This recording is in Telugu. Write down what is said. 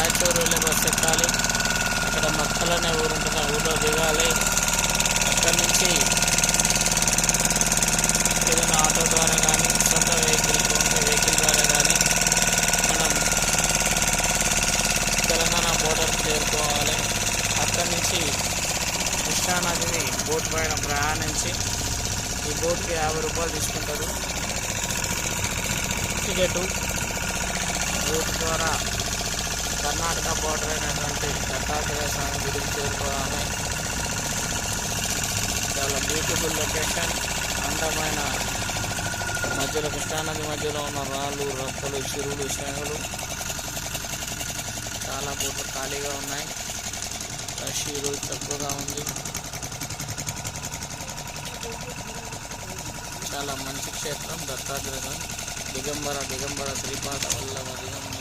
రాయచూరు వెళ్ళే బస్సు ఎక్కాలి. అక్కడ మక్కల్ అనే ఊరు ఉంటుంది, ఆ ఊళ్ళో దిగాలి. అక్కడి నుంచి ఏదైనా ఆటో ద్వారా కానీ సొంత వెహికల్ ఉంటే వెహికల్ ద్వారా కానీ మనం తెలంగాణ బోర్డర్కి చేరుకోవాలి. అక్కడి నుంచి కృష్ణానదిని బోట్ పైన ప్రయాణించి, ఈ బోట్కి 50 రూపాయలు తీసుకుంటారు టికెట్. బోట్ ద్వారా కర్ణాటక బోర్డర్ అయినటువంటి దత్తాత్రేయ స్వామి గుడికి చేరుకోవాలి. చాలా బ్యూటిఫుల్ లొకేషన్. అందమైన మధ్యలో కృష్ణానది మధ్యలో ఉన్న రాళ్ళు, రప్పలు, చెరువులు, శనగలు. చాలా బోట్లు ఖాళీగా ఉన్నాయి. రష్ ఈరోజు తక్కువగా ఉంది. చాలా మంచి క్షేత్రం దత్తాత్రేయ. దిగంబర శ్రీపాద వల్లభ దిగంబర